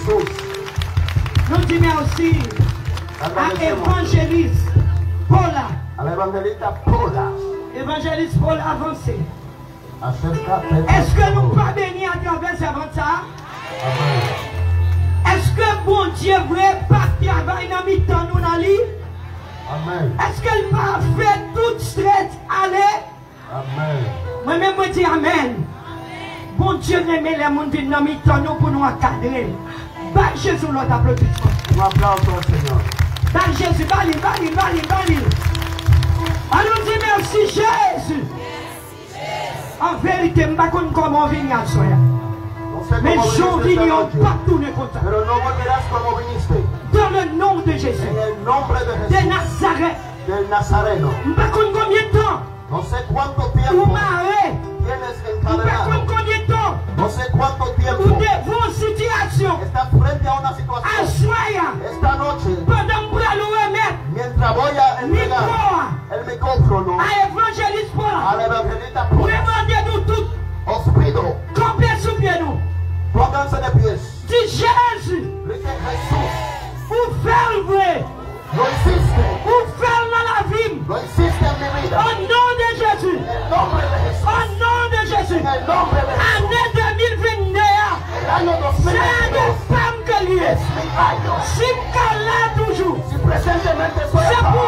Nous disons merci à l'évangéliste Paula. Évangéliste Paul avancé. Est-ce que nous pas bénis à travers ce ça? Est-ce que bon Dieu vrai pas travailler dans mi-temps nous dans lui? Est-ce qu'elle va faire toute stress aller? Moi-même je dis amen. Bon Dieu remet les gens qui dans mi-temps nous pour nous encadrer. Bah Jésus l'autre applaudissement. Nous applaudissons Seigneur. Bah Jésus, bali. Allons dire merci Jésus. En vérité, je ne sais pas comment venir à soya. Mais j'en viens pas tourner comme ça. Dans le nom de Jésus. De Nazareth. Del Nazareno. Je ne sais pas combien de temps. No sé cuánto tiempo tienes encadenado. No sé cuánto tiempo estás frente a una situación. Esta noche, mientras voy a entregar el micrófono al evangelista Paul, os pido, pónganse de pies. Jésus, Lo hiciste. Lo hiciste en mi vida. Au nom de Jésus. En el nombre de Jesús. Au nom de Jésus. En el nombre de Jesús. Année 2022. El año 2022. Es mi año. Toujours. Si presentemente soy c'est acá, pour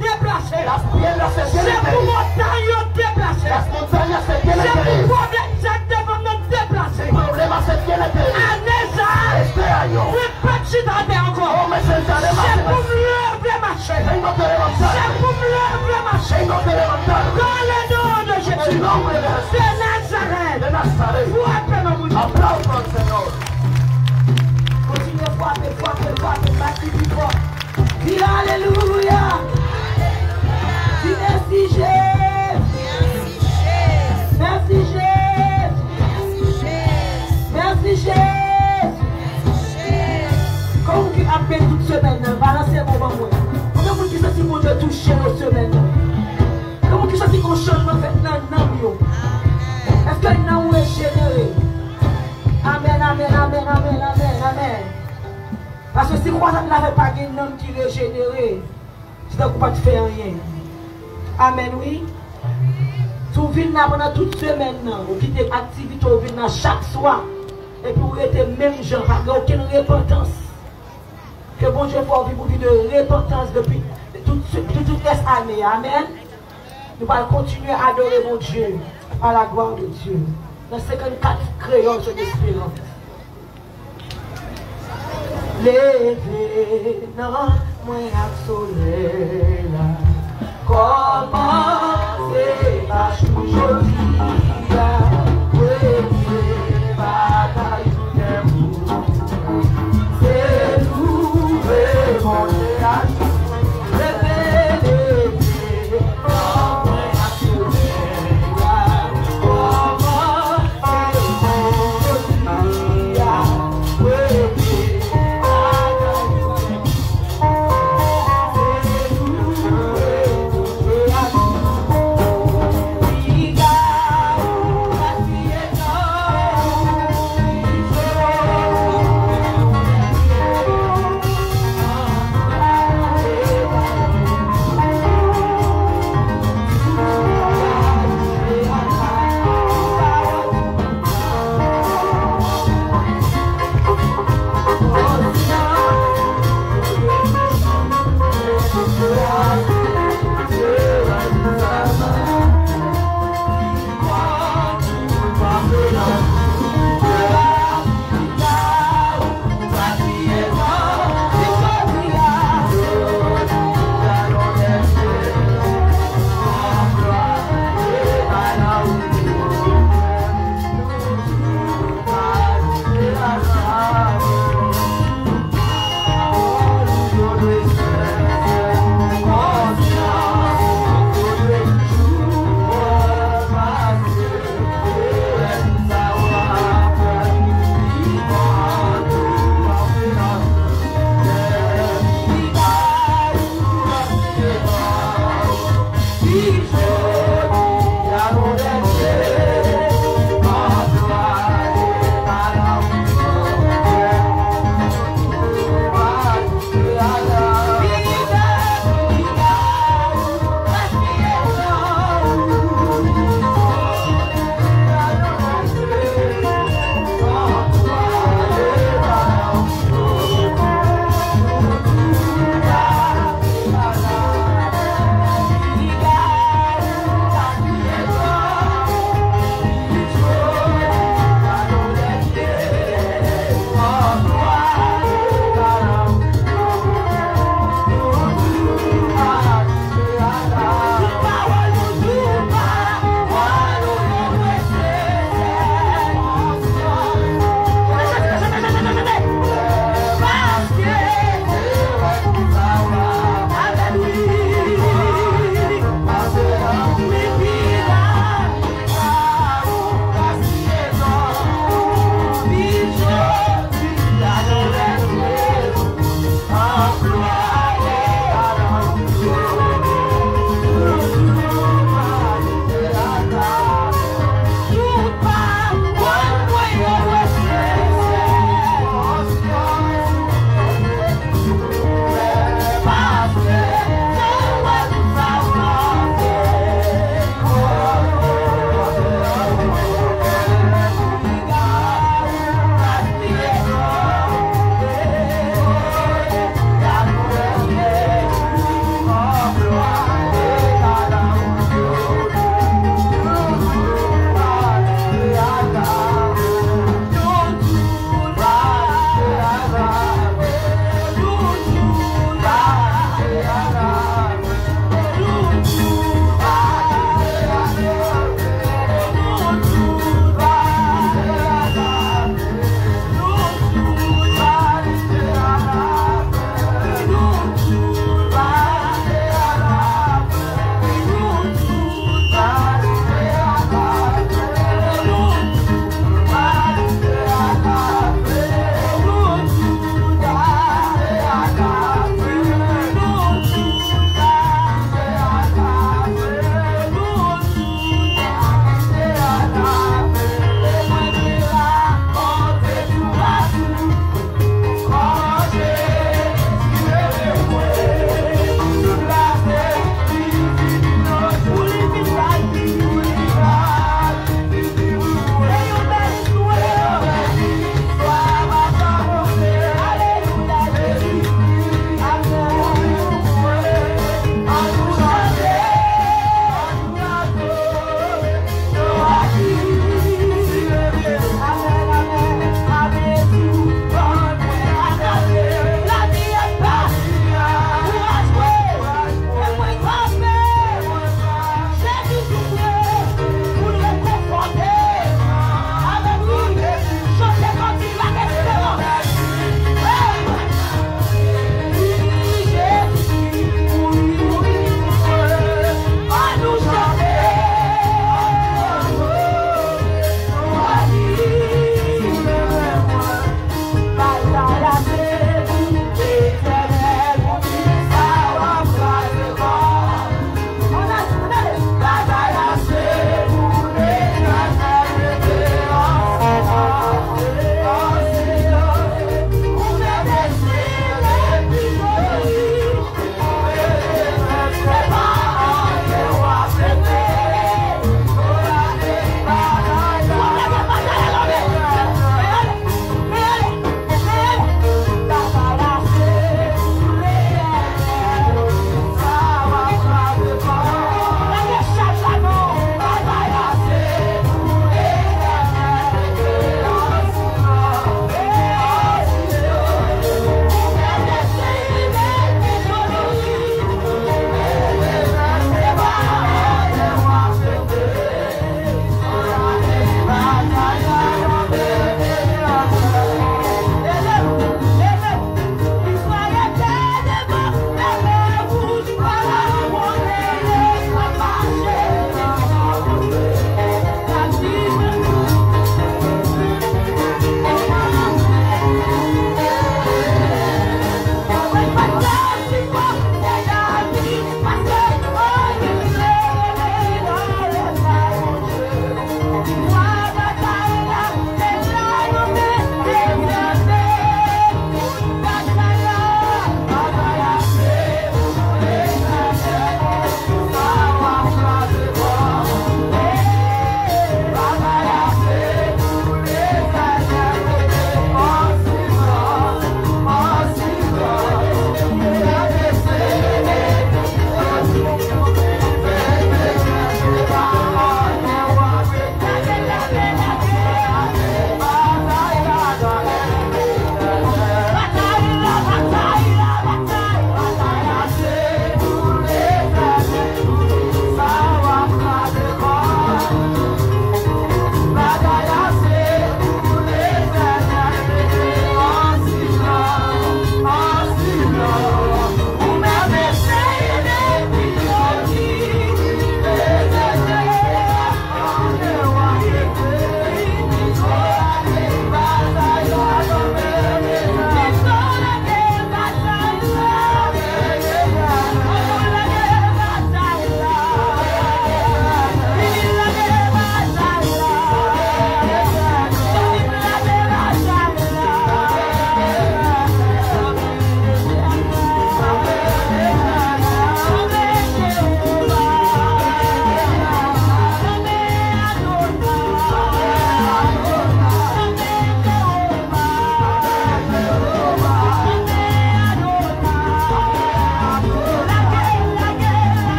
déplacer. las piedras se tienen c'est que pour ir. montagne déplacer. Las montañas se tienen c'est que ir. pour problème exactement déplacer. El problema se tiene que ir. Année ça. Este año. Oui, pas de chute encore. No me sentaré más. C'est pour me lever ma chaise. Tengo que levantarme. C'est pour me lever ma chaise. Tengo que levantarme. Dans le nom de Jésus. En el nombre de Jesús. De Nazareth. De Nazaret. Frappez-nous. Aplauso al Señor. Continuez à frapper, bâtez fort. Dis Alléluia. Dis merci Jésus. Merci Jésus. Merci Jésus. Comme tu appelles toute semaine, balancez-moi pour moi. Comment vous dites que mon Dieu touche nos semaines? Comment vous dites qu'on changement fait dans le nom? Est-ce que le nom est généré? Amen, amen, amen, amen, amen, amen. Parce que si vous n'avez pas de nom qui est régénéré, c'est ne pas faire rien. Amen, oui. Tout vient pendant toute semaine, vous quittez l'activité, vous venez chaque soir. Et puis vous êtes même gens, pas aucune repentance. Que bon Dieu faut vivre une vie de repentance depuis toute l'année. Amen. Nous allons continuer à adorer mon Dieu, à la gloire de Dieu. Dans 54 crayons de l'espérance. Levez, non, moi à soleil là. Comment c'est pas aujourd'hui là. Oui, bataille de vous. C'est nous, remonter à tout. God.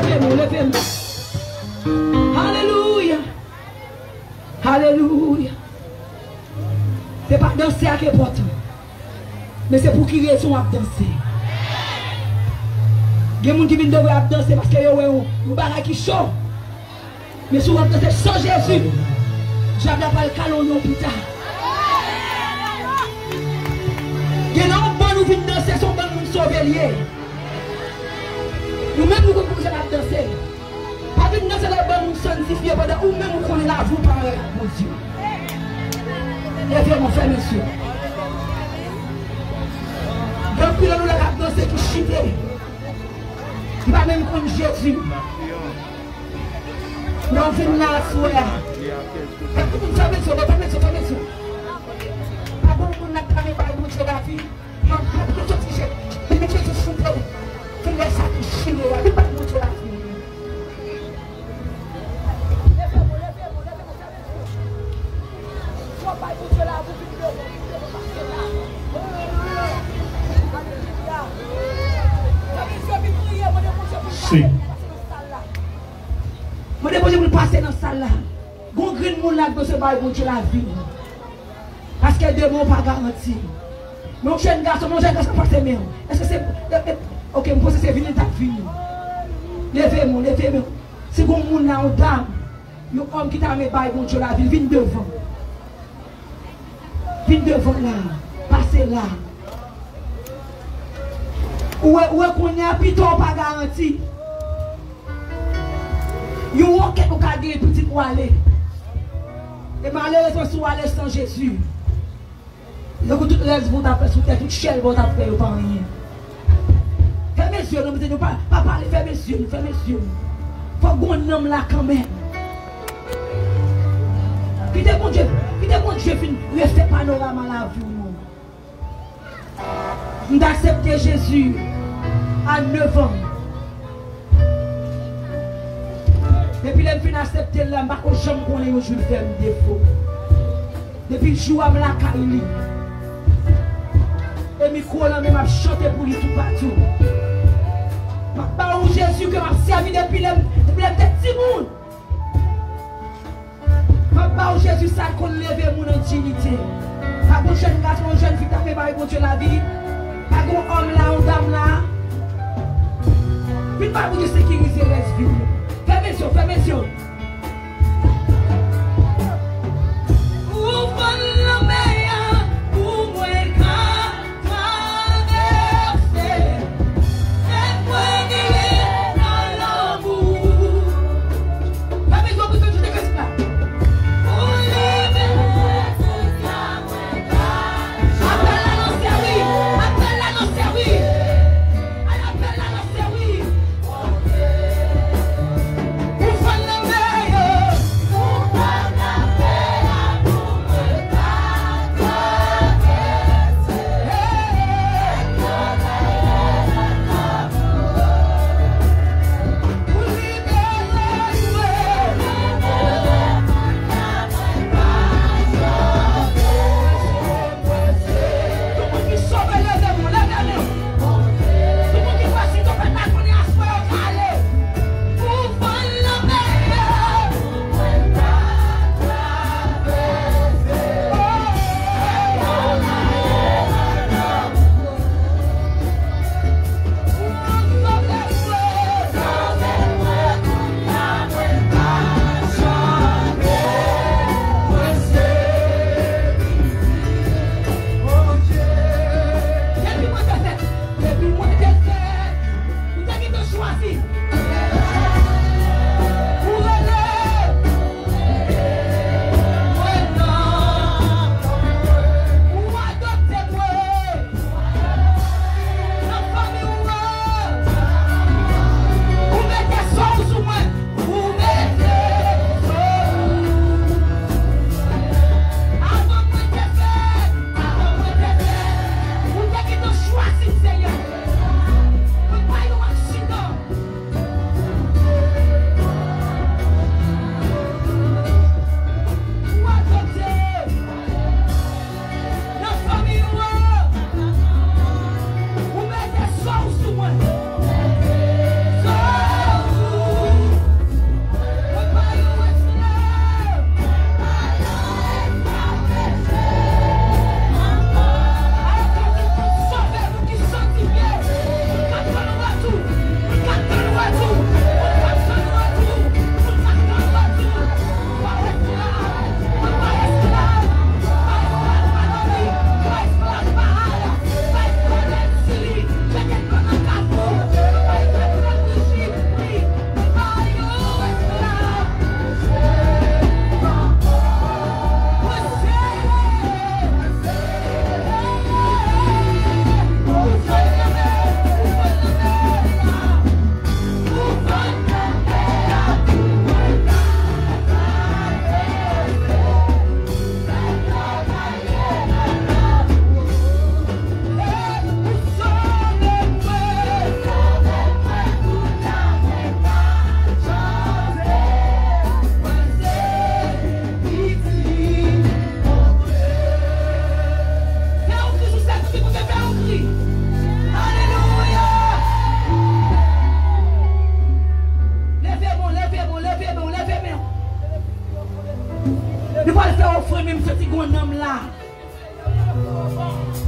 levez-moi. Alléluia. Alléluia. Ce n'est pas danser qui est important. Mais c'est pour qui raison à danser. Il y a des gens qui viennent devoir danser parce qu'il y a un barrage qui chaud. Mais si vous dansez sans Jésus, j'avais pas le calon plus tard. Il y a un bon nous venons danser, son bon nous sauver. Nous-mêmes nous commençons à danser. Pas venir danser le bon nous sanctifier pendant ou même nous connaissons la vous par mon Dieu. Levez mon frère, monsieur. Depuis là, nous avons dansé qui chute. Il va même comme Jésus. Nous venons là à soir. Vous savez ça, vous savez ça, vous savez ça. Avant qu'on n'a pas mis par le la vie, on a tout ce que j'ai. Il est tout souple. Il est ça qui chute. Il n'est pas le la vie. Si. Je dépose pour passer dans la salle là. Gon green moun là dans ce bail pour la vie. Parce que deux mots pas garanti. Mon jeune garçon passe bien. Est-ce que c'est OK, je pose c'est venir ta vie. Levez-moi. Si gon moun là en dame, yo homme qui t'a mis bail pour la vie, viens devant. Viens devant là. Passez là. Ou qu'on y a piton pas garanti. Yo roquette au cas de petit pour aller. Et malheureusement si vous allez sans Jésus. Donc toutes les vous tapez sous terre, toute chelle vous tapez pas rien. Fermez les yeux, non pas parler, fermez les yeux. Faut qu'on homme là quand même. Puis de bon Dieu fin rester panorama la vie. Nous accepté Jésus à 9 ans. Depuis que je suis accepté, je ne sais pas si je vais faire un défaut. Depuis que je suis à la caille. Et je suis chanté pour lui tout partout. Je suis Jésus que je servi depuis le petit monde. Je suis Jésus ça qu'on lève mon intimité. Pas de jeune garçon, jeune fille qui a fait pour Dieu la vie. Pas de homme là, ou dame là. Puis pas pour sécuriser les vies. Fermez les yeux. Ouvre la mer pour moi traverser. Et moi guérir dans l'amour. Fermez les yeux pour que tu te casses là. Pour lever tout ça, appelle à nos services. Appelle à nos services. Appelle à nos services.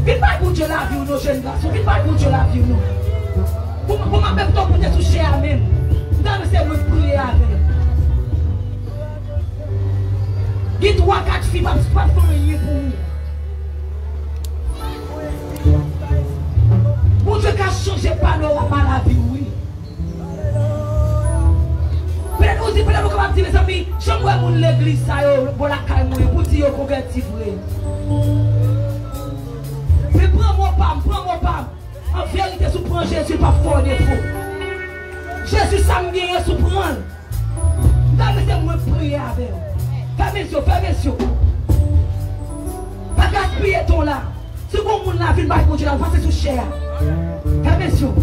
Vite pas pour Dieu la vie ou nos jeunes garçons. Vite pas pour Dieu la vie ou nous. Pour ma même temps pour te toucher à même. Dans le c'est moi prier avec. Dis 3, 4 filles, pas rien pour nous. Pour Dieu qui a changé panorama la vie, oui. Peut-être aussi, peut-être que je vais dire, mes amis, je vais l'église, ça, pour la caille, pour dire qu'on va être vrai. Mais prends-moi pas. En vérité, si tu prends Jésus, pas fort défaut. Jésus, ça me vient sous prendre. Dans moi prier avec vous. Fermez les yeux. Pas gaspiller ton là. Si vous avez la vie, vous allez passer sous cher. Fermez les yeux.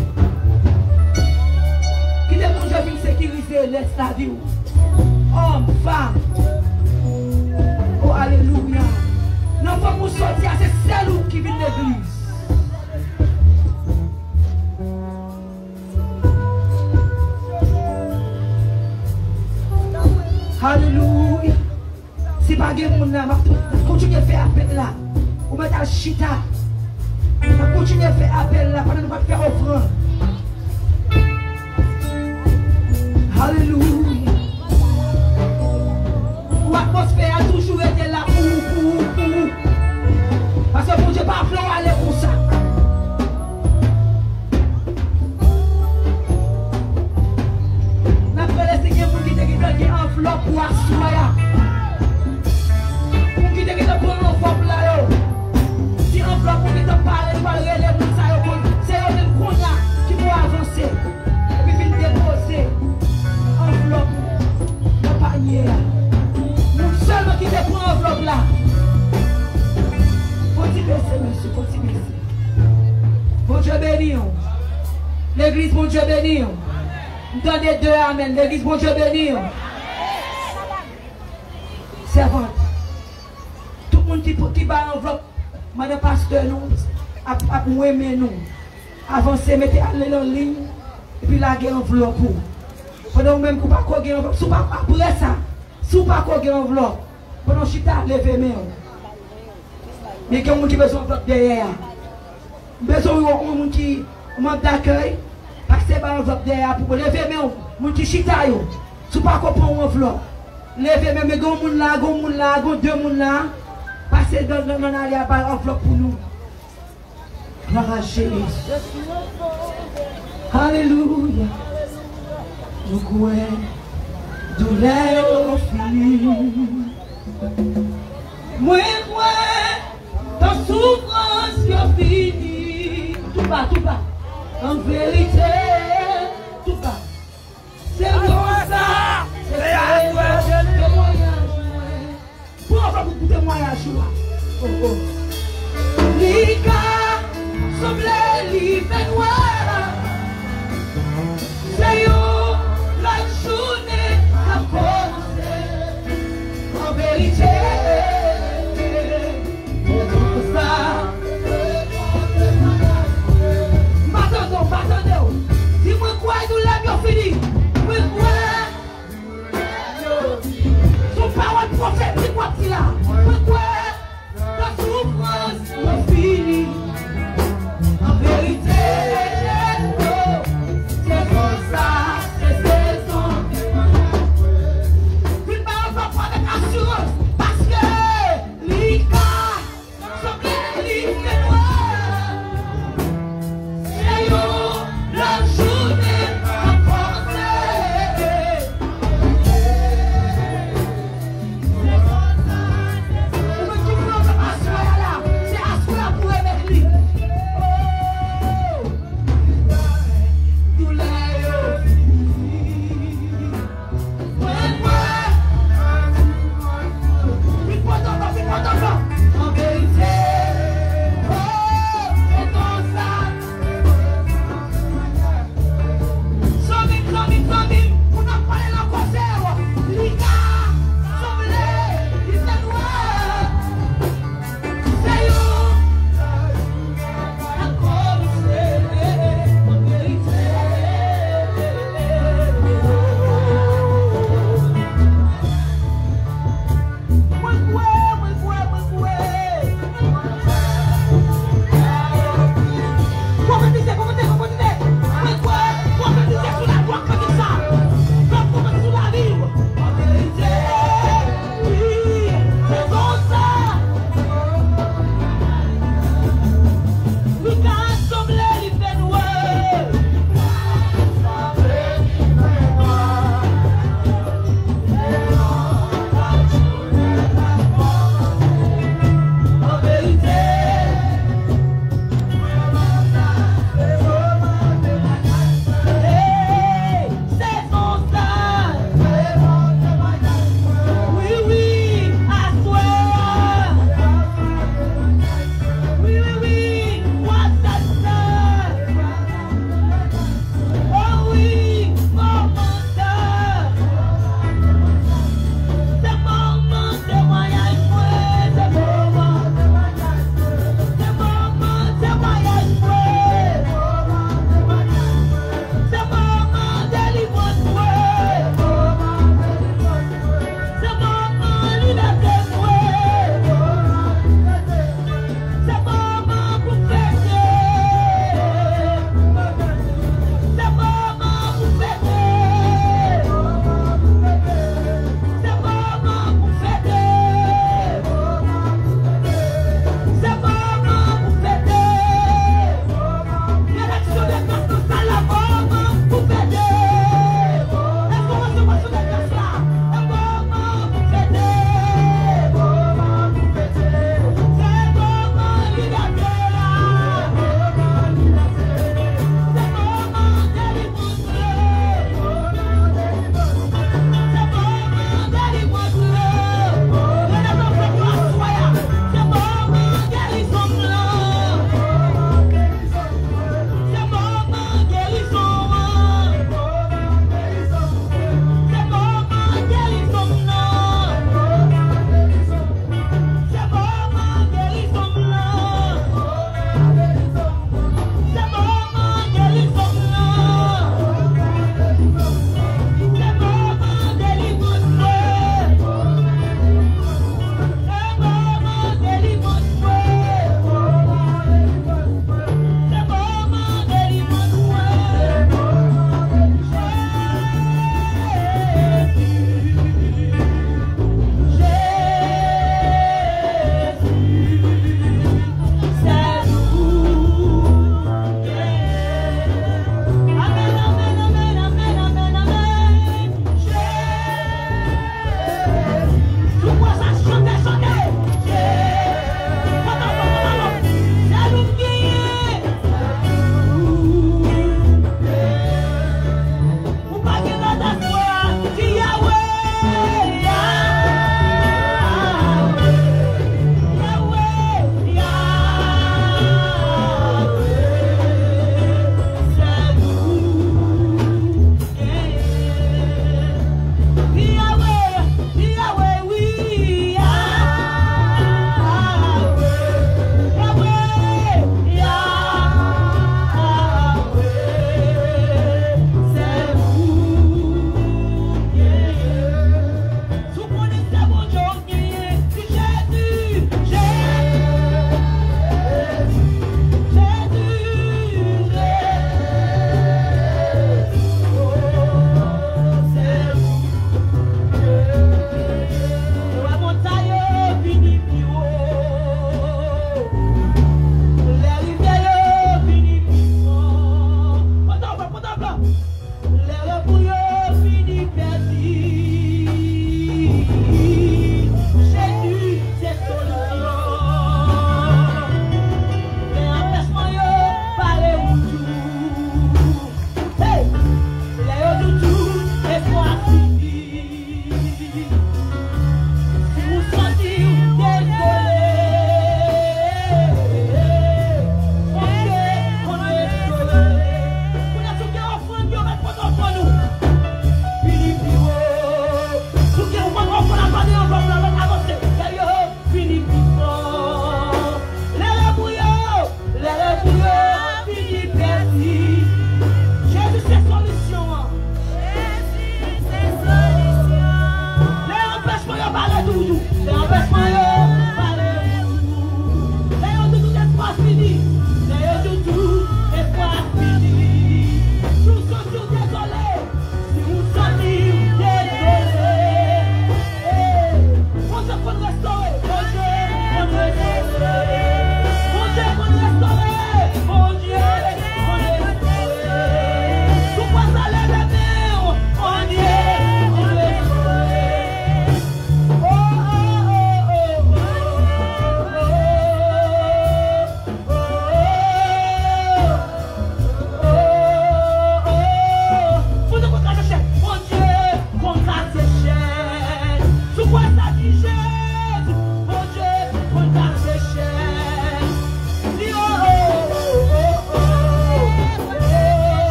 Qui est mon Dieu qui sécuriser, laisse la vie. Homme, femme. Oh, alléluia. Non, faut vous sortir, c'est celle qui vient de l'église. Alléluia. Si pas de monde là, continuez à faire appel là. Ou mettre à chita. Continuez à faire appel là, pendant que nous faire offrande. Alléluia. L'atmosphère a toujours été là pour. Parce que mon Dieu pas plan aller pour ça. N'a pas laissé quelqu'un qui te donne une enveloppe pour assoyer. Pour qui te donne une enveloppe là. Si enveloppe pour qui te parle, il va relayer pour ça. C'est eux même qui vont avancer. Et puis venir déposer enveloppe dans le panier. Nous seulement qui te prend enveloppe là. Continuez, monsieur, continuez. Bon Dieu béni. L'église, bon Dieu béni. Donnez 2 amen. L'église, bon Dieu béni. Servante. Tout le monde qui bat enveloppe, madame pasteur, nous, à nous aimer nous. Avancez, mettez aller en ligne, et puis là, enveloppe. Pendant même que vous pas quoi enveloppe, si pas après ça, si vous pas quoi enveloppe, pendant que je suis levé même. Mais il y a des gens qui ont besoin de derrière. Besoin de gens qui ont d'accueil. Parce que c'est pas enveloppe derrière pour lever même. Les gens qui chita. Si vous pas comprendre enveloppe. Lever même, mais il y a des gens là, 2 personnes là. Passez dans l'arrière par enveloppe pour nous. Gloire à Jésus. Alléluia. Nous croyons. Douleur finie. Moi, ta souffrance qui a fini. Tout bas. En vérité, tout bas. C'est comme ça. C'est témoignage. Pour vous témoignage. Lika, semble l'hiver noir. C'est la journée à commencer. En vérité. Dis-moi quoi, nous l'avons fini. Moi quoi? Son parole prophète, c'est quoi qui là? Moi quoi? La souffrance est finie. En vérité.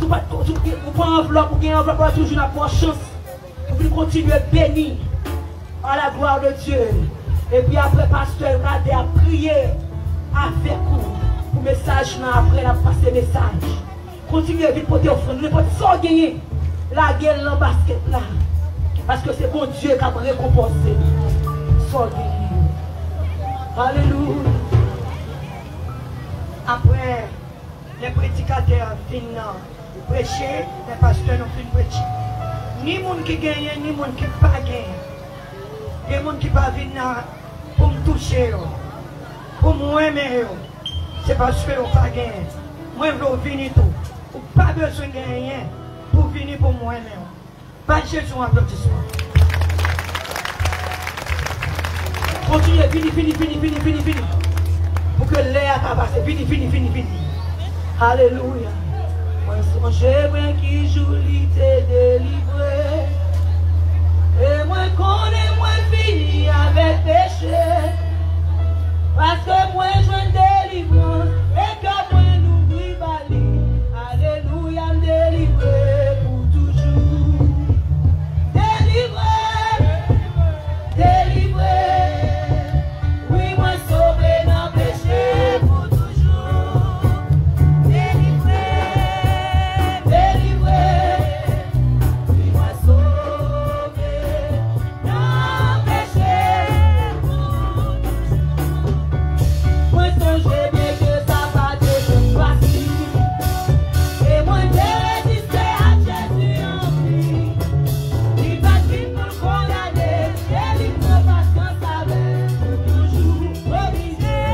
vous prenez enveloppe, vous gagnez enveloppe, toujours la bonne chance. Vous continuez à bénir à la gloire de Dieu. Et puis après, pasteur Radé a prié avec vous. Pour message, après, il a passé message. Continuez à vite porter offrande. Ne pas sans gagner la gueule dans le basket là. Parce que c'est bon Dieu qui a récompensé. Sans gagner. Alléluia. Après, les prédicateurs viennent prêcher, les pasteurs n'ont pas prêcher. Ni les gens qui gagnent, ni les gens qui ne pas gagner. Les gens qui ne pas venir pour me toucher, pour m'aimer, c'est parce que je ne pas gagner. Moi, je veux venir tout. Ou pas besoin de gagner pour venir pour m'aimer. Pas de Jésus en applaudissement. Continuez, fini. Pour que l'air a passé. Fini. Alléluia. Moi, songez, moi qui joue, t'es délivré. Et moi, connais, moi, fini avec péché. Parce que moi, je délivre. Et que moi, n'oublie pas lui. Alléluia, me délivrer pour toujours. Délivré. Oui, moi, sauvé dans le péché pour toujours. Délivré. Oui, moi, sauvé dans le péché pour toujours. Moi, songez bien que ça va être facile. Et moi, j'ai résisté à Jésus en vie. Il va vite pour le condamner. Délivre parce qu'on savait toujours proviser.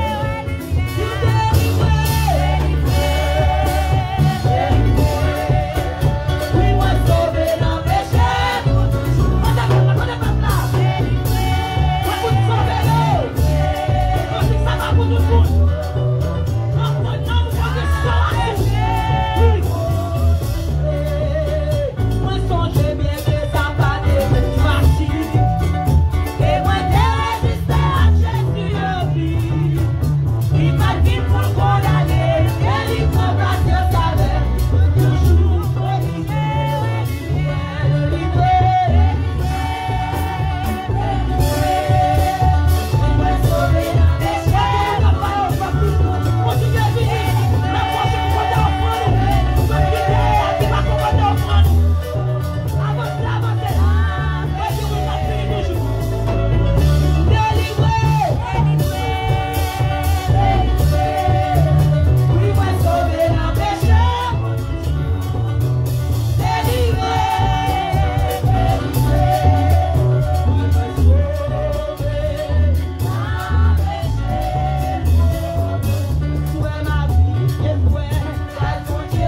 Oui, moi, sauvé dans le péché pour toujours. Moi, vous sauvez l'eau. Quand ça va pour tout le monde. Moi, songez bien que ça va être facile. Et moi, j'ai résisté à Jésus en vie. Il m'a dit pour le condamner. Et il prend parce que ça va toujours proviser. Moi, sauvé dans le péché. Continuez à venir. La prochaine fois d'offrande. Vous me quittez. Qui va commander offrande. Avancez. Et je vous en prie toujours. Délivré. Oui, moi sauvé dans le péché. Délivré. Oui, moi sauvé dans le péché. Souhait ma vie, et souhait la santé,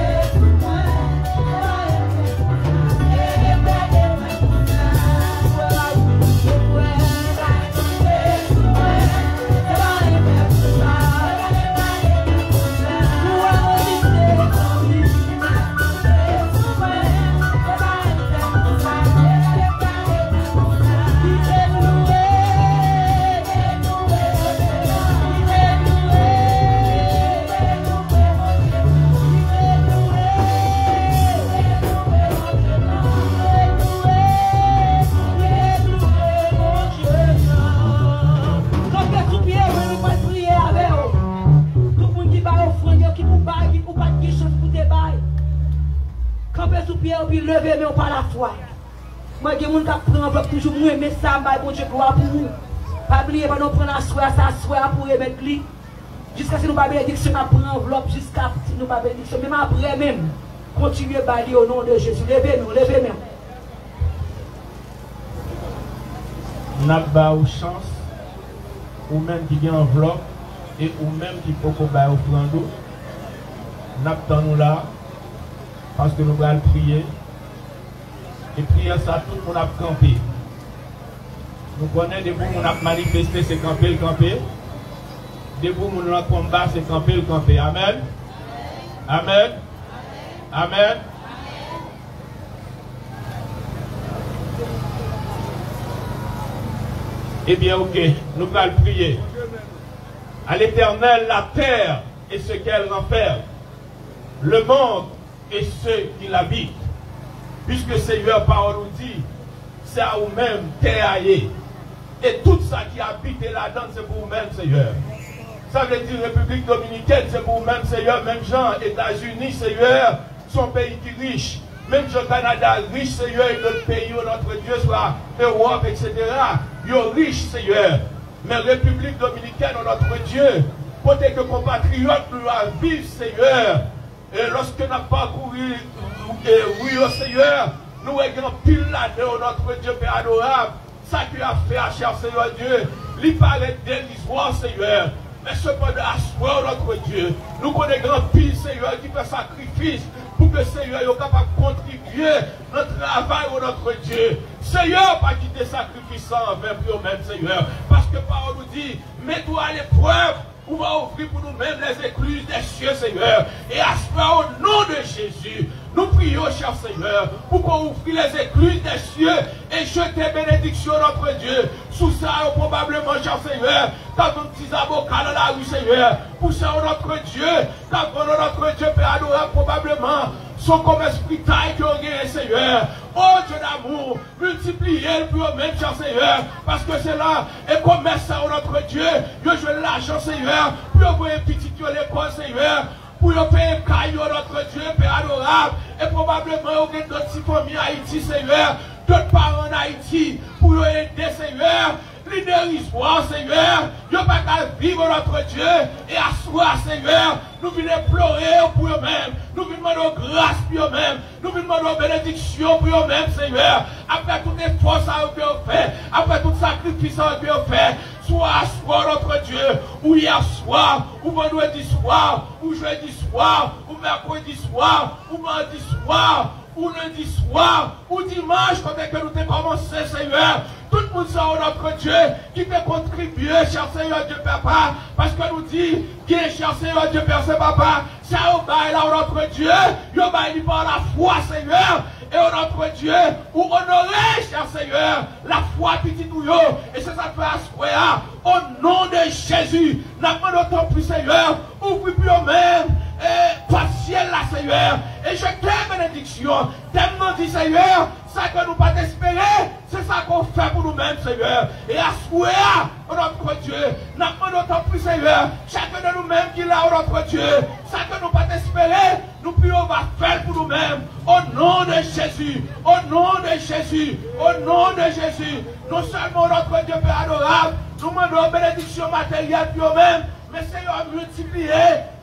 lever mais par la foi. Moi, je suis prendre toujours moi mais ça bon Dieu gloire pour vous. Pas oublier pas nous prendre la soie ça soie pour remettre lui. Jusqu'à ce que nous pas bénédiction à prendre enveloppe jusqu'à ce que nous pas bénédiction même après même continuer bailler au nom de Jésus. Levez-nous. N'a pas eu chance ou même qui a enveloppe et ou même qui peut faire offrande. N'a pas nous là parce que nous allons prier. Et prier ça, tout le monde a campé. Nous connaissons des bouts où on a manifesté, c'est camper, le camper. Des bouts où on a combat, c'est camper, le camper. Amen. Amen. Amen. Eh bien, ok, nous allons prier. À l'Éternel, la terre et ce qu'elle renferme, le monde et ceux qui l'habitent. Puisque Seigneur, parole nous dit, c'est à vous-même terraillé. Et tout ça qui habite là-dedans, c'est pour vous-même, Seigneur. Ça veut dire République Dominicaine, c'est pour vous-même, Seigneur. Même gens, États-Unis, Seigneur, sont pays qui riches. Même gens, Canada, riche, Seigneur, et d'autres pays où notre Dieu soit Europe, etc. Ils sont riches, Seigneur. Mais République Dominicaine, notre Dieu, pour que compatriotes nous vivent, Seigneur. Et lorsque nous avons parcouru, oui, au Seigneur, nous avons pile là-dedans, notre Dieu, Père adorable. Ça qui a fait à cher Seigneur Dieu, il paraît dérisoire, Seigneur. Mais cependant, à soi, notre Dieu, nous connaissons grand pile, Seigneur, qui fait sacrifice pour que Seigneur soit capable de contribuer notre travail au notre Dieu. Seigneur, pas quitter sacrifice envers nous-mêmes, Seigneur. Parce que parole nous dit, mets-toi à l'épreuve. On va ouvrir pour nous-mêmes les écluses des cieux, Seigneur. Et à ce moment, au nom de Jésus, nous prions, cher Seigneur, pour qu'on ouvre les écluses des cieux et jeter bénédiction, notre Dieu. Sous ça, probablement, cher Seigneur, quand on petit avocat dans la rue, Seigneur, pour ça, notre Dieu, quand notre Dieu, Père adorable, probablement, son commerce taille qui ont gagné, Seigneur. Oh Dieu d'amour, multipliez pour eux-mêmes, cher Seigneur, parce que c'est là, et commerce ça, notre Dieu, je joue l'argent, Seigneur, pour envoyer un petit à l'école, Seigneur, pour payer caillou, notre Dieu, Père adorable, et probablement, il y a d'autres familles en Haïti, Seigneur, d'autres parents en Haïti, pour aider, Seigneur. L'idérisme, Seigneur, je ne peux pas vivre notre Dieu et asseoir, Seigneur. Nous venons pleurer pour eux-mêmes. Nous venons demander grâce pour eux-mêmes. Nous venons demander bénédiction pour eux-mêmes, Seigneur. Après tout effort que vous fait, après tout sacrifice que vous fait, soit asseoir notre Dieu, ou hier soir, ou vendredi soir, ou jeudi soir, ou mercredi soir, ou mardi soir, ou lundi soir, ou dimanche, quand que nous avons commencé, Seigneur. Tout le monde sort notre Dieu qui peut contribuer, cher Seigneur Dieu Papa, parce que nous dit, qui est cher Seigneur Dieu Père, c'est Papa, c'est au bail là, notre Dieu, au bail par la foi, Seigneur, et notre Dieu, ou honorer, cher Seigneur, la foi petite ou yo, et c'est ça que fait à au nom de Jésus, n'a pas d'autant plus, Seigneur, ouvre plus eux-mêmes, et partiel là, Seigneur, et je t'aime bénédiction, tellement dit, Seigneur, ça que nous pas espérer, c'est ça qu'on fait pour nous-mêmes, Seigneur. Et à ce notre Dieu, n'a pas d'autant plus, Seigneur, chacun de nous-mêmes qui l'a, notre Dieu, ça que nous pas espérer, nous prions, va faire pour nous-mêmes, au nom de Jésus, au nom de Jésus, au nom de Jésus. Non seulement notre Dieu Père adorable, nous demandons bénédiction matérielle pour nous-mêmes, mais Seigneur, multiplier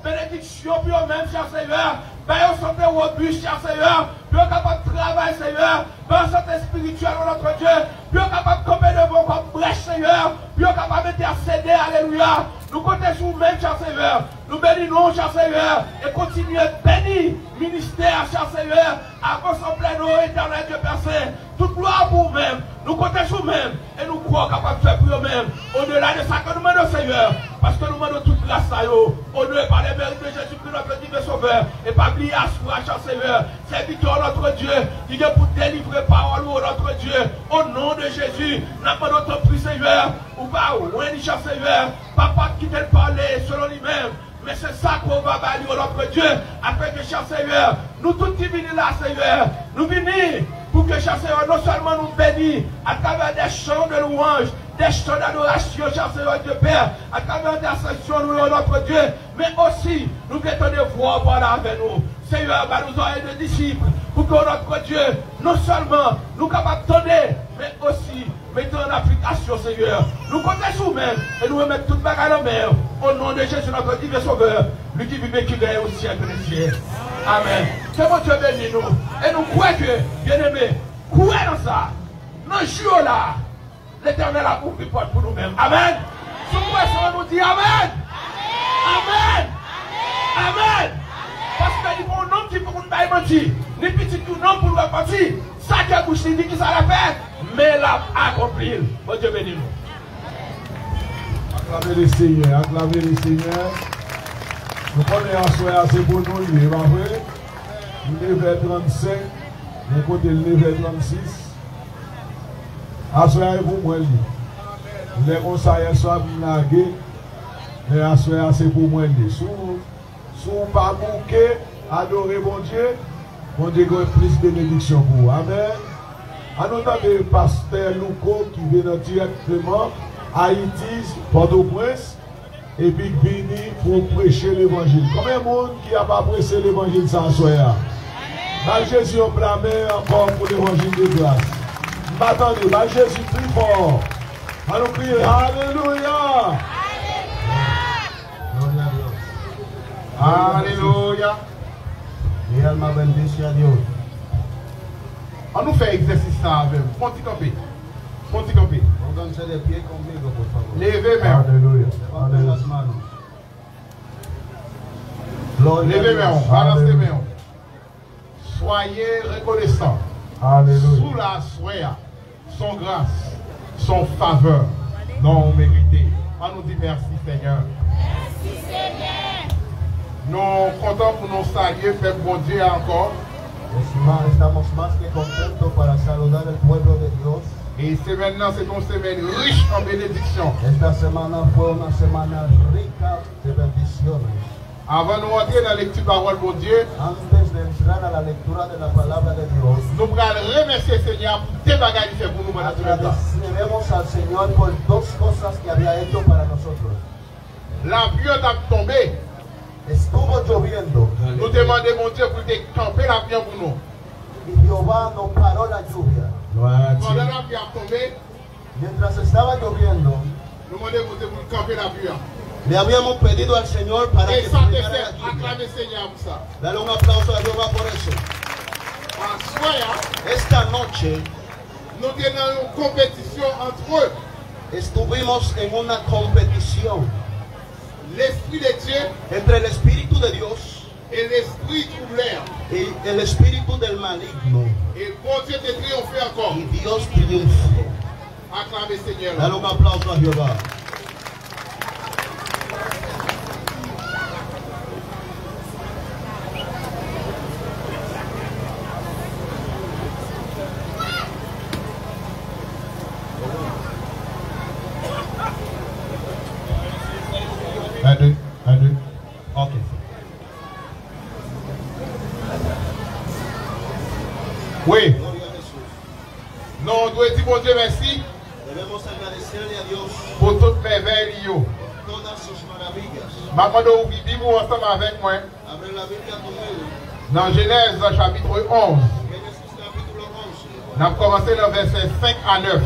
bénédiction pour nous-mêmes, cher Seigneur. Père, santé robuste, cher Seigneur. Père, capable de travailler, Seigneur. Père, santé spirituelle, notre Dieu. Père, capable de tomber devant comme brèche, Seigneur. Père, capable d'intercéder, alléluia. Nous comptons sur vous-même, cher Seigneur. Nous bénissons, cher Seigneur. Et continuez à bénir ministère, cher Seigneur. Avance en plein eau, éternel Dieu Père Saint. Toute gloire pour vous-même. Nous comptons sur vous-même. Et nous croyons capables de faire pour nous-mêmes. Au-delà de ça que nous demandons, Seigneur. Parce que nous demandons toute grâce à eux. Honoré par les mérites de Jésus-Christ, notre divin Sauveur. Et pas oublier à soi, cher Seigneur. C'est victoire notre Dieu. Qui vient pour délivrer parole au notre Dieu. Au nom de Jésus. N'a pas notre prix, Seigneur. Ou pas, loin du cher Seigneur. Papa qui t'a parlé selon lui-même. Mais c'est ça qu'on va bâtir notre Dieu. Après que, cher Seigneur, nous tous qui venons là, Seigneur. Nous venons pour que, cher Seigneur, non seulement nous bénisse à travers des chants de louange, des chants d'adoration, cher Seigneur Dieu Père, à travers des ascensions, nous, notre Dieu, mais aussi, nous voulons voir voilà avec nous. Seigneur, va nous oreilles de disciples, pour que notre Dieu, non seulement nous capables de donner, mais aussi mettons en application, Seigneur. Nous comptons sur nous-mêmes et nous remettons toute bagarre en mer. Au nom de Jésus, notre divin Sauveur, lui qui vit et qui règne au ciel des cieux. Amen. Que mon Dieu bénisse nous. Et nous croyons que, bien-aimés, croyez dans ça. Dans ce jour-là, l'Éternel a ouvert les portes pour nous-mêmes. Amen. Sous quoi nous dit Amen. Amen. Amen. Parce que nous avons un nom qui pour nous pas mentir. Ni petit tout nom pour nous repartir. Ça qui a bouché dit qui ça l'a fait. Mais l'a accompli. Bon Dieu bénisse nous. Acclamez le Seigneur, acclamez le Seigneur. Nous connaissons assez pour nous, il est pas vrai. Nous 9h35, nous côté 9h36. Assoyez pour moi. Les conseillers sont blagués, mais assoyez assez pour moi. Sous pas manquer, adorer bon Dieu, Bon Dieu, plus de bénédiction pour vous. Amen. En nous avons le pasteur Louko qui vient directement Haïti, Port-au-Prince, et puis Bini pour prêcher l'évangile. Combien de monde qui n'a pas prêché l'évangile sans soya? Jésus a blâmé encore pour l'évangile de grâce. M'attendez, Jésus plus fort. Allons prier. Alléluia. Alléluia. Mi alma bendice a Dios. On nous fait exercice ça avec vous. Ponti campé. Ponti campé. Pónganse de pie conmigo, por favor. Levez main. Alléluia. Levanten las manos. Gloria a Levez main. Dios. Balancez main. Soyez reconnaissants. Alléluia. Sous la soya, son grâce, son faveur, non mérité. On nous dit merci Seigneur. Merci Seigneur. Nous comptons pour nous saluer, Père bon Dieu encore. Estamos más que contentos para saludar al pueblo de Dios. Et c'est maintenant, c'est une semaine riche en bénédictions. Esta semana fue una semana rica de bendiciones. Avant de nous entrer dans la lecture de la parole de Dieu, Antes de entrar a la lectura de la palabra de Dios, nous allons remercier le Seigneur pour tes bagages qu'il fait pour nous pendant tout le temps. agradeceremos al Señor por dos cosas que había hecho para nosotros. La pluie a tombé. Estuvo lloviendo Nous demandons, mon Dieu, pour te camper la pluie pour nous. y Jehová no paró la lluvia. Pendant la pluie a tombé, Mientras estaba lloviendo, nous demandons, mon Dieu, pour camper la pluie. le habíamos pedido al Señor para Et que ça te frenara la fait lluvia. acclamer le Seigneur pour ça. Dale un aplauso a Jehová por eso. En soya, Esta noche nous sommes dans une compétition entre eux. estuvimos en una competición L'Esprit de Dieu entre el Espíritu de Dios et l'Esprit troubleur. y el Espíritu del maligno. Et bon Dieu te triomphé encore. Y Dios triunfó. Acclamer le Seigneur. Dale un aplauso a Jehová. Un, deux. Ok. Oui. Gloria a Jesús. Non, on doit dire, bon Dieu, merci Debemos agradecerle a Dios pour toutes merveilles. por todas sus maravillas. Maman de ouvrir Bible ensemble avec moi Abre la Biblia conmigo. dans Genèse chapitre 11. Génesis capítulo 11, On a commencé le verset 5 à 9.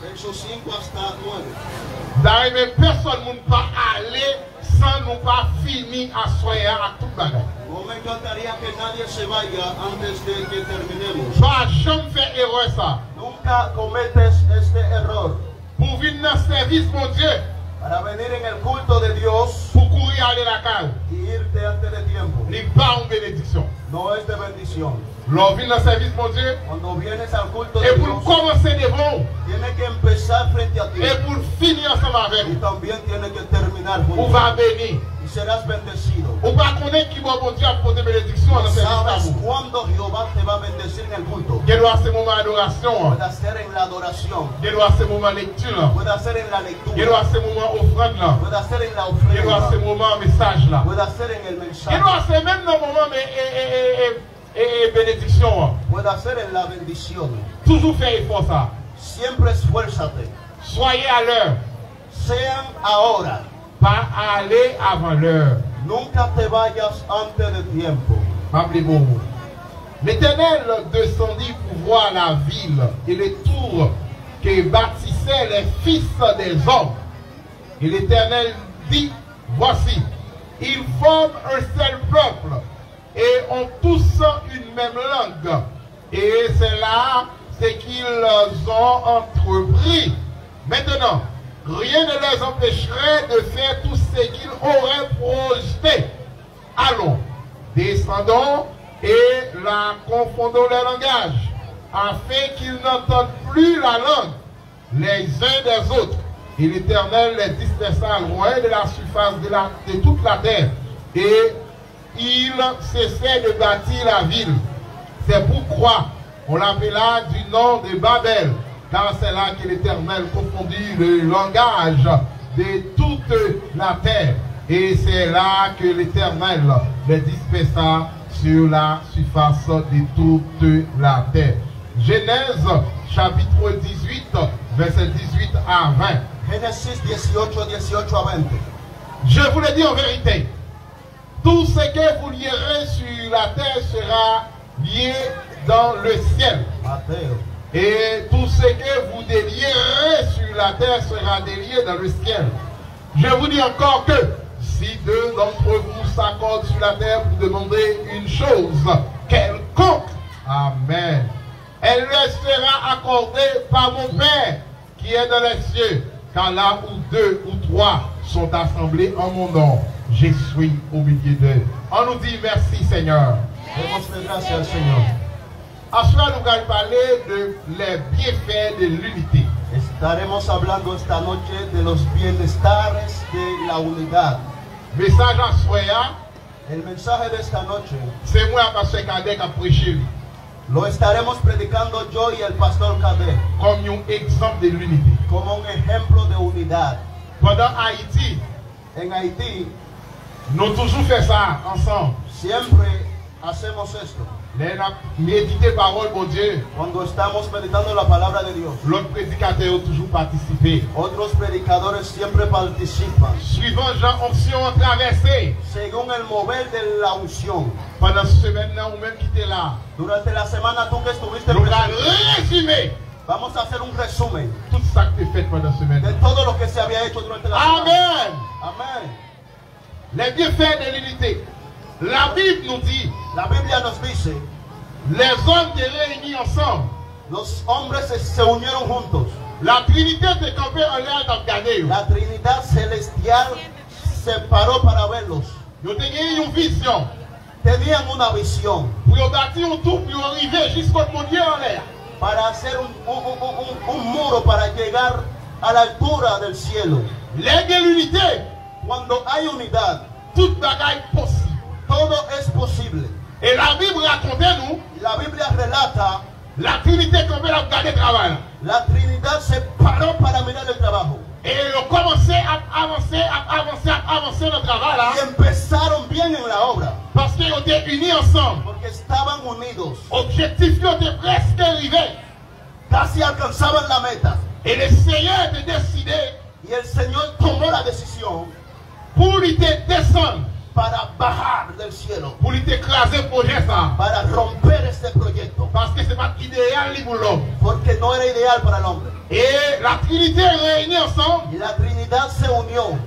versos 5 hasta 9. D'arriver personne ne peut aller sans nous pas finir à soyer à tout bagage. No me encantaría que nadie se vaya antes de que terminemos. Pas jamais faire erreur ça. Nunca cometes este error. Pour venir dans le service, mon Dieu, Para venir en el culto de Dios pour courir aller la cale, y irte antes de tiempo. il n'est pas une bénédiction. No es de bendición. L'on vient dans le service, mon Dieu, Cuando vienes al culto de et pour Dios, commencer devant, tienes que empezar frente a ti. et pour finir ensemble avec Y vous, también tienes que terminar on juntos. va bénir. Y serás bendecido. On va connaître qui va, mon Dieu, apporter bénédiction dans le service Sabes d'amour. cuándo Jehová te va a bendecir en el culto. Quel doit ser moment d'adoration, Puede ser en la adoración. quel doit ser moment lecture, Puede ser en la quel lectura. doit ser moment offrande là, Puede ser en la quel doit ser ofrenda. moment message là, Puede ser en el quel mensaje. doit ser même dans le moment bénédiction. Puede ser en la bendición. Toujours faire effort ça. Siempre esfuérzate. Soyez à l'heure, Sean ahora. pas aller avant l'heure. Nunca te vayas antes de tiempo. Rappelez-vous. L'Éternel descendit pour voir la ville et les tours que bâtissaient les fils des hommes. Et l'Éternel dit, voici, ils forment un seul peuple et ont tous une même langue. Et c'est là ce qu'ils ont entrepris. Maintenant, rien ne les empêcherait de faire tout ce qu'ils auraient projeté. Allons, descendons et la confondons les langages, afin qu'ils n'entendent plus la langue les uns des autres. Et l'Éternel les dispersa loin de la surface de toute la terre. Et il cessait de bâtir la ville. C'est pourquoi on l'appela du nom de Babel, car c'est là que l'Éternel confondit le langage de toute la terre. Et c'est là que l'Éternel les dispersa sur la surface de toute la terre. Genèse chapitre 18, verset 18 à 20. Génesis 18, 18 a 20. Je vous le dis en vérité, tout ce que vous lierez sur la terre sera lié dans le ciel. Mateo. Et tout ce que vous délierez sur la terre sera délié dans le ciel. Je vous dis encore que si deux d'entre vous s'accordent sur la terre pour demander une chose quelconque, Amen, elle leur sera accordée par mon Père qui est dans les cieux. Car là où deux ou trois sont assemblés en mon nom, je suis au milieu d'eux. On nous dit merci Seigneur. Démosle gracias al Señor. Ensuite, nous allons parler de les bienfaits de l'unité. Estaremos hablando esta noche de los bienestares de la unidad. Message à Soya, El mensaje de esta noche c'est moi, Pasteur Cadet, qui a prêché lo estaremos predicando yo y el pastor Cadet comme un exemple de l'unité. como un ejemplo de unidad. Pendant Haïti, En Haití nous avons toujours fait ça ensemble. siempre hacemos esto. Les méditer parole de Dieu. Cuando estamos meditando la palabra de Dios, L'autre prédicateur a toujours participé. otros predicadores siempre participan Suivant Jean Onction traversée. según el mover de la unción. Pendant cette semaine-là, ou même qui était là, Durante la semana tú que estuviste nous allons presente, résumer vamos a hacer un resumen tout ça que tu as fait pendant cette semaine. de todo lo que se había hecho durante la semana. Amen. Amén. Les bienfaits de l'unité. La Bible nous dit, La Biblia nos dice, les hommes étaient réunis ensemble. los hombres se unieron juntos. La Trinité était campée en l'air dans le Gadéo. La Trinidad Celestial se paró para verlos. Ils ont gagné une vision. Tenían una visión Pour bâtir un tour, pour arriver jusqu'au Dieu en l'air. para hacer un muro para llegar a la altura del cielo. Les de l'unité, Cuando hay unidad, toute bagaille possible. todo es posible. Et la Bible racontait nous, La Biblia relata, la Trinité campée dans le Gadéo travail. la Trinidad se paró para mirar el trabajo. Et ils ont commencé à avancer dans le travail là. Y empezaron bien en la obra, Parce qu'ils ont été unis ensemble. porque estaban unidos. Objectif qui était presque arrivé. Casi alcanzaban la meta. Et le Seigneur était décidé Y el Señor tomó la decisión pour lui descendre, para bajar del cielo, pour lui écraser le projet ça. para romper este proyecto, Parce que ce n'est pas idéal pour l'homme. porque no era ideal para el hombre. Et la Trinité réunie ensemble, Y la Trinidad se unió,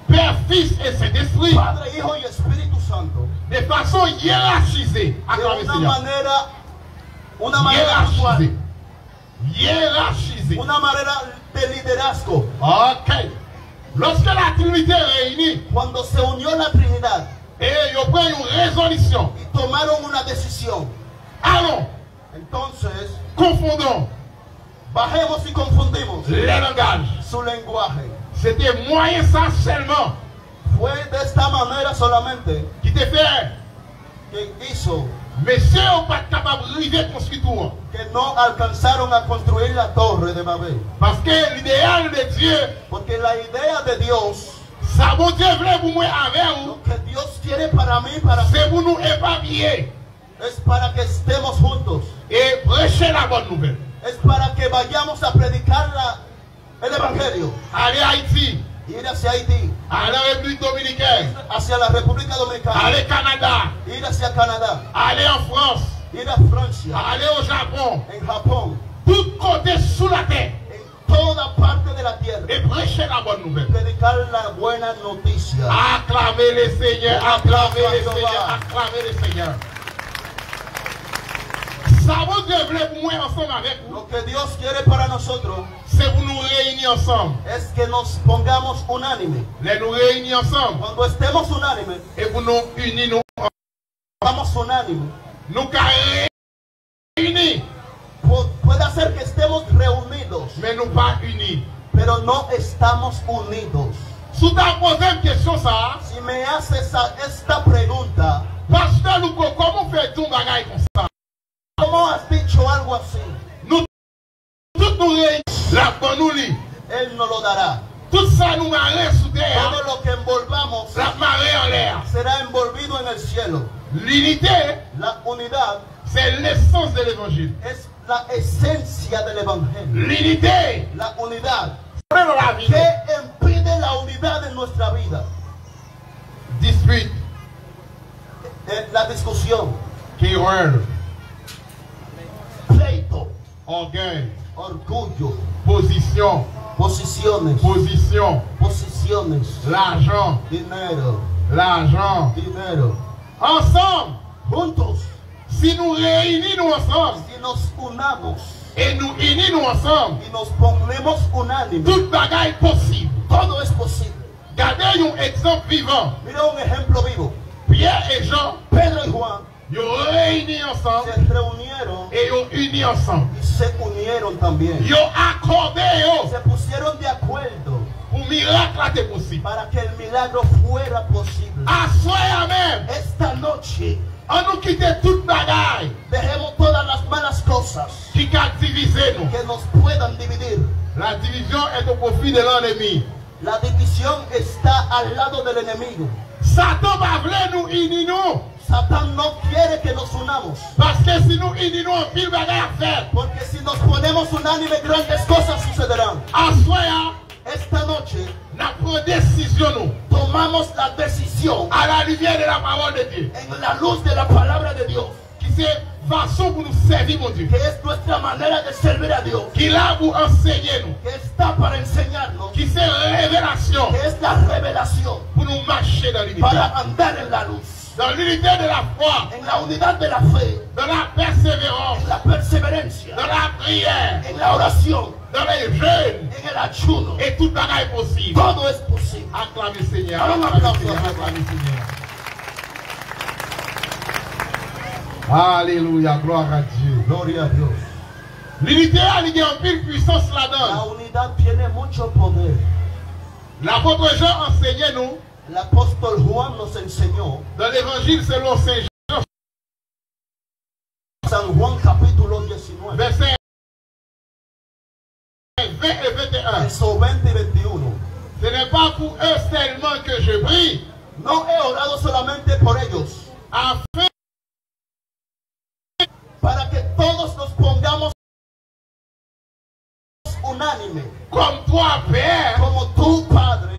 Père, Fils et Saint-Esprit, Padre, Hijo y Espíritu Santo, de façon hiérarchisée à de travers le una Seigneur. manera visual, Hiérarchisée. una manera de liderazgo. Ok. Lorsque la Trinité est réunie, Cuando se unió la Trinidad et ils prennent une résolution. y tomaron una decisión, Allons, entonces confondons bajemos y confundimos les langages. su lenguaje. C'était moyen ça seulement Fue de esta manera solamente qui te fait. que hizo Mais si on n'est pas capable d'arriver à construire tout, que no alcanzaron a construir la torre de Babel. parce que l'idéal de Dieu, Porque la idea de Dios, ça bon Dieu voulait pour moi avec vous, lo que Dios quiere para mí, para mí, c'est pour nous épargner es para que estemos juntos. et prêcher la bonne nouvelle. Es para que vayamos a predicar el Evangelio. Aller à Haïti, Ir hacia Haití, aller en République Dominicaine, hacia la República Dominicana, aller au Canada, ir hacia Canadá, aller en France, ir a Francia, aller au Japon, en Japón, tout côté sous la terre en toda parte de la tierra. et prêcher la bonne nouvelle. Predicar la buena noticia. Acclamez le Seigneur, acclamez le Seigneur, acclamez le Seigneur. Ça bon Dieu voulait pour moi ensemble avec vous, Lo que Dios quiere para nosotros c'est pour nous réunir ensemble. es que nos pongamos unánime. Les nous réunir ensemble Cuando estemos unánime, et pour nous unir, nous vamos unánime. réunis, Puede ser que estemos reunidos, mais nous pas unis. pero no estamos unidos. Si tu as posé une question, ça, Si me haces esta pregunta, Pasteur Luco, comment fait-on bagaille comme ça? ¿cómo has dicho algo así? Nous, tout nous réunir, la bonne nous lit. Él no lo dará. Tout ça nous marrer sous terre, Todo lo que envolvamos la marée en l'air. será envolvido en el cielo. L'unité, La unidad c'est l'essence de l'évangile. es la esencia del evangelio. L'unité, La unidad. dans la vie. ¿Qué impide la unidad en nuestra vida? Dispute, La discusión, querelle, pleito, orgueil, orgullo, position, posiciones, posiciones, l'argent, dinero, l'argent. Ensemble, juntos. si nous réunissons ensemble Si nos unamos et nous unissons ensemble, y nos ponemos unánimes, toute bagaille possible. todo es posible. Gardez un exemple vivant. Mira un ejemplo vivo. Pierre et Jean, Pedro y Juan ils ont réuni ensemble se reunieron et ils ont uni ensemble. y se unieron también. Ils ont accordé Se pusieron de acuerdo pour miracle à possible. para que el milagro fuera posible. À soi même, Esta noche on nous quitte toute bagaille dejemos todas las malas cosas qui a divisé nous. que nos puedan dividir. La division est au profit de l'ennemi. La división está al lado del enemigo. Satan va vouloir nous unir nous. Satán no quiere que nos unamos, Parce que si nous unissons en pile bagaille à faire, porque si nos ponemos unánimes grandes cosas sucederán. à soi, Esta noche nous prenons décision nous. tomamos la decisión À la lumière de la parole de Dieu. en la luz de la palabra de Dios, Qui c'est façon pour nous servir, mon Dieu. que es nuestra manera de servir a Dios, Qui là pour enseigner nous. que está para enseñarnos, Qui c'est révélation que es la revelación pour nous marcher dans l'unité. para andar en la luz, Dans l'unité de la foi, en la unidad de la fe, dans la persévérance, en la perseverancia, dans la prière, en la oración, dans les jeûnes en el ayuno. et toute bagaille possible. Todo es posible. Acclamez Seigneur. Allons Acclamez applaudir. Seigneur. Acclamez Seigneur. Alléluia, gloire à Dieu. Gloria a Dios. L'unité a lié en pile puissance La là-dedans. unidad tiene mucho poder. L'apôtre Jean enseignait nous El apóstol Juan nos enseñó, dans l'évangile selon Saint Jean, San Juan capítulo 19, verset 20 et 21. versos 20 y 21. Ce n'est pas pour eux seulement que je prie, No he orado solamente por ellos, afin para que todos nos pongamos unánime, comme toi, Père, como tú, Padre,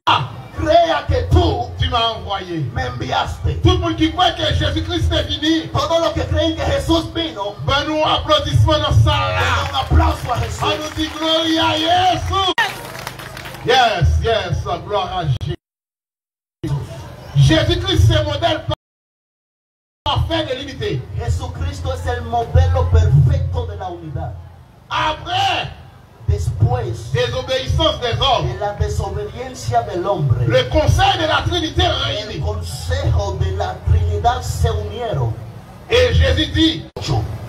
crea que tú tu m'as envoyé. me enviaste. Tout le monde qui croit que Jésus-Christ est fini, Todos los que creen que Jesús vino, ben nous applaudissements dans ça den là. un aplauso a On Jesús. nous dit gloire à Jésus. Yes, gloire à Jésus. Jésus-Christ c'est le modèle parfait de l'unité. Jesucristo es el modelo perfecto de la unidad. Après Después désobéissance des hommes, de la desobediencia del hombre, le conseil de la Trinité el réuni. consejo de la Trinidad se unieron. Et Jésus dit,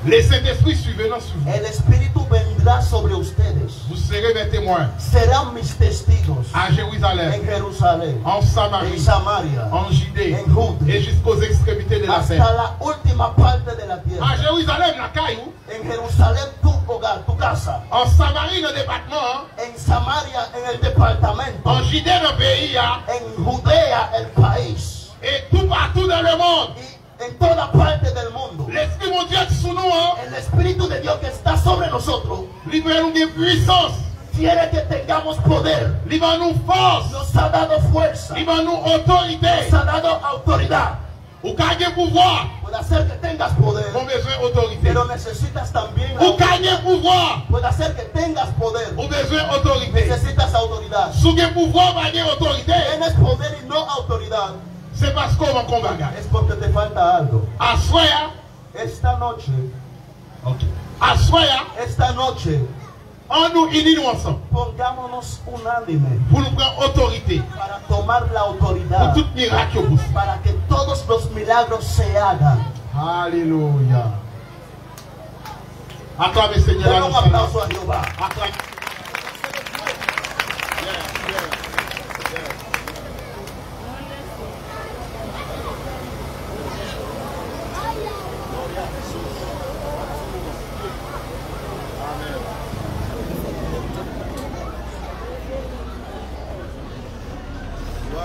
les Saint-Esprit suivront sur vous. El Espíritu vendrá sobre ustedes. Vous serez mes témoins Serán mis testigos à Jérusalem, en Jerusalén, en Samarie, en Samaria, en Judée en Judea, et jusqu'aux extrémités de la hasta terre. la última parte de la À tierra. Jérusalem, la caillou, En Jerusalén, tu hogar, tu casa. en Samarie, le département, En Samaria, en el departamento. en Judée, le pays, En Judea, el país. et tout partout dans le monde. Y en toda parte del mundo. L'Esprit mon Dieu est sous nous, El Espíritu de Dios que está sobre nosotros libère-nous de puissance, quiere que tengamos poder. libère-nous force, Nos ha dado fuerza. libère-nous autorité. Nos ha dado autoridad. Ou gagner pouvoir, Puede hacer que tengas poder, mon besoin autorité. pero necesitas también Ou gagner pouvoir, puede hacer que tengas poder, ou besoin autorité. necesitas autoridad. Si vous avez pouvoir, gagner autorité, Tienes poder y no autoridad, c'est parce qu'on va combattre. es porque te falta algo. À soi, Esta noche, à soi, esta noche, on nous unit nous ensemble pongámonos unánime pour nous prendre autorité para tomar la pour autoridad, tout miracle au bout. para que todos los milagros se hagan. Alléluia. Acclamez Seigneur. Denle un aplauso a Jehová. Acclamez.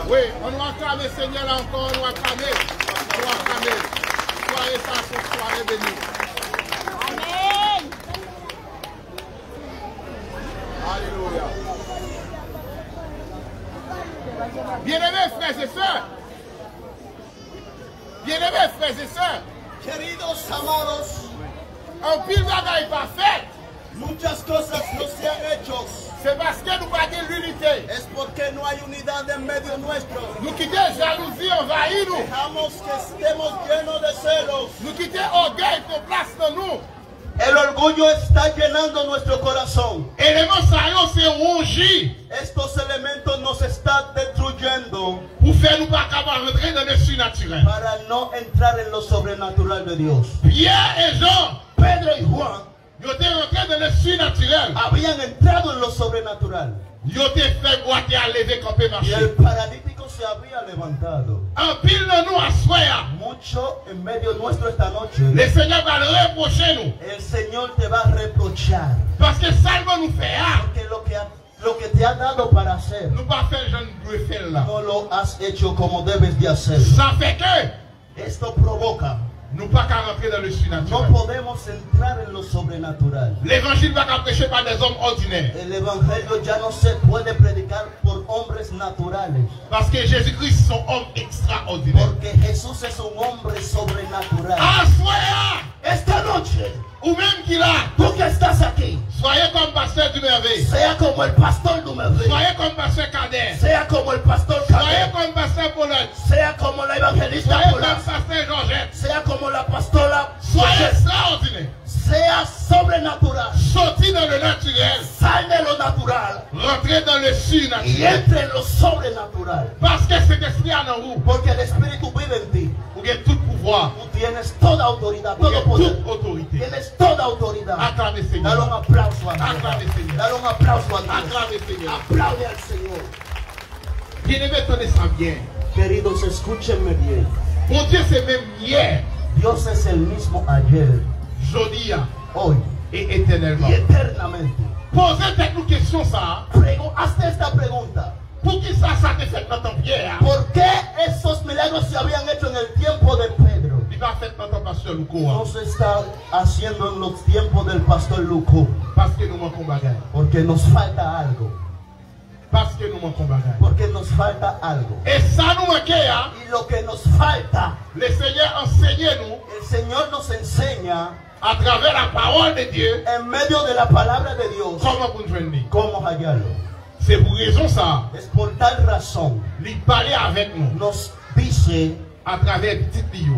Oui, on va acclamer Seigneur là encore, on va acclamer. On va acclamer. et ça son soirée bénie. Amen. Alléluia. Bien-aimés frères et sœurs. Bien-aimés frères et sœurs. Queridos amados, Un pile bagaille pas fait. muchas cosas no se han hecho. C'est parce que nous pas de l'unité. Es porque no hay unidad en medio nuestro. Nous quittons jalousie envahir nous. Dejamos que estemos llenos de celos. Nous quittons orgueil pour place dans nous. El orgullo está llenando nuestro corazón. Élément ça c'est rongi Estos elementos nos están destruyendo pour faire nous pas capable rentrer dans le surnaturel. para no entrar en lo sobrenatural de Dios. Pierre et Jean, Pedro y Juan ils étaient rentrés dans le surnaturel. habían entrado en lo sobrenatural Ils étaient fait boiter à lever, camper, y marcher. el paralítico se había levantado. En pile de nous à soir, Mucho en medio nuestro esta noche. le Seigneur va le reprocher nous. El Señor te va a reprochar Parce que salve nous fait, porque lo que te ha dado para hacer nous pas faire jeune doit faire là. no lo has hecho como debes de hacer. Ça fait que Esto provoca, nous pas qu'à rentrer dans le no surnaturel. podemos entrar en lo sobrenatural. L'évangile va qu'à prêcher par des hommes ordinaires. El evangelio ya no se puede predicar por hombres naturales, Parce que Jésus-Christ est un homme extraordinaire. porque Jesús es un hombre sobrenatural. À soir, Esta noche, ou même qu'il a, tú que estás aquí, soyez comme pasteur du merveille. sea como el pastor Dumervé, Soyez comme pasteur Kader. sea como el pastor Soyez Cadet, comme pasteur Paulette. sea como la evangelista Soyez comme Polas, pasteur Georgette. sea como la pastora, Soyez extraordinaire. sea sobrenatural, Sortez dans le naturel. sal de lo natural Rentrez dans le y surnaturel. entre en lo sobrenatural, Parce que cet esprit en vous, porque el Espíritu vive en ti. vous avez tout pouvoir, Tú tienes toda autoridad, vous todo avez poder, toute autorité. tienes toda autoridad. Acclamez Dale un Seigneur. aplauso a Dios. Acclamez Seigneur. Dale un aplauso a Dios. Acclamez Seigneur. Aplaude al Señor. Bien-aimé, tenez ça bien. Queridos, escúchenme bien. Mon Dieu, c'est même hier, Dios es el mismo ayer, jeudi hoy et éternellement. y eternamente. Posez une question ça. Hazte esta pregunta. Pour qui ça te fait dans ton pierre? ¿Por qué esos milagros se habían hecho en el tiempo de Pedro? Il va faire dans ton pasteur Louko. No se está haciendo en los tiempos del pastor Luco, Parce que nous manquons bagaille. porque nos falta algo. Parce que nous manquons bagaille. Porque nos falta algo. Et ça nous manque, hein? Y lo que nos falta, Le Seigneur enseigne nous el Señor nos enseña à travers la parole de Dieu en medio de la palabra de Dios comment vous joindre. cómo hallarlo. C'est pour raison ça. Es por tal razón Il parlait avec nous nos dice, à travers petit Lio.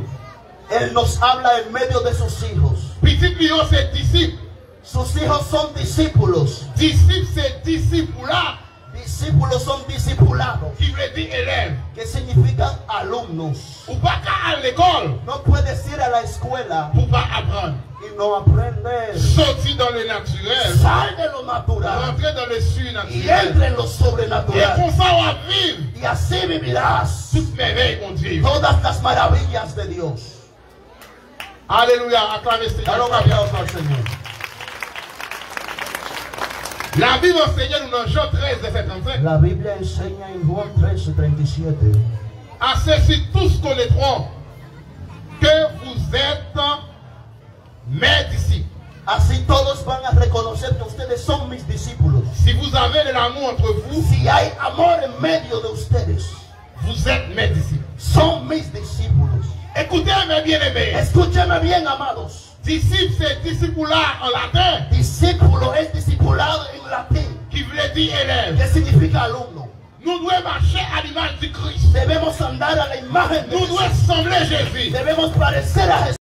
Él nos habla en medio de sus hijos. Petit Lio, c'est disciple. Sus hijos son discípulos. Disciple, c'est disciple là Discípulos son discipulados, qui veut dire élève. que significan alumnos. Ou pas qu'à l'école No puedes ir a la escuela pour pas apprendre. y no aprender. Sortir dans le naturel. Sal de lo natural Rentrer dans le y surnaturel. entra en lo Et sobrenatural. pour ça, on va vivre Y así vivirás toute merveille, mon Dieu. todas las maravillas de Dios. Alléluia. Acclamez Seigneur. Dale un aplauso al Señor. La Bible enseigne nous dans Jean 13, verset 35. La Biblia enseña en Juan 13:37. À ceux-ci tous connaîtront que vous êtes mes disciples. Así todos van a reconocer que ustedes son mis discípulos. Si vous avez de l'amour entre vous, Si hay amor en medio de ustedes, vous êtes mes disciples. son mis discípulos. Écoutez mes bien-aimés. Escúchenme bien, amados. Disciple, c'est discipular en latin, Discípulo es discipulado en latín, qui veut dire élève. que significa alumno. Nous devons marcher à l'image du Christ. Debemos andar a la imagen de Nous Jesús. devons sembler Jésus. Debemos parecer a Jesús.